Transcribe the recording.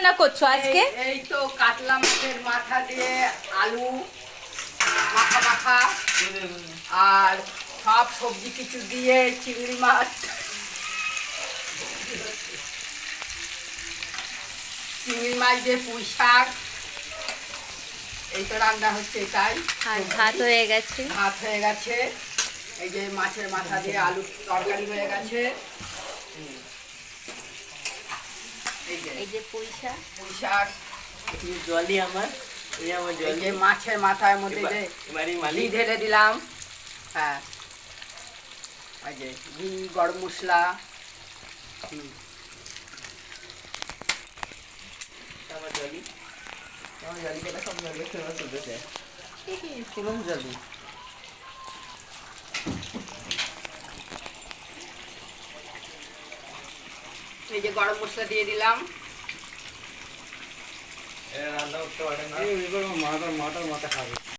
রান্না করছো আজকে? এই তো কাতলা মাছের মাথা দিয়ে আলু মাখা মাখা আর সব সবজি কিছু দিয়ে চিংড়ি মাছ দিয়ে পুঁই শাক এই তো রান্না হচ্ছে। এটাই আর ভাত হয়ে গেছে। ভাত হয়ে গেছে। এই যে মাছের মাথা দিয়ে আলু তরকারি হয়ে গেছে। এই যে পুঁই শাক জলই আমার এই যে মাছের মাথার মধ্যে যে ঘি ঢেলে দিলাম। হ্যাঁ, এই যে ঘি, গরম মশলা, আমার জলই কেটে সব জলি ফেমাস হতেছে পুরো জলই। এই যে গরম মশলা দিয়ে দিলাম। রান্না করতে পারে না, মাথা খাবে।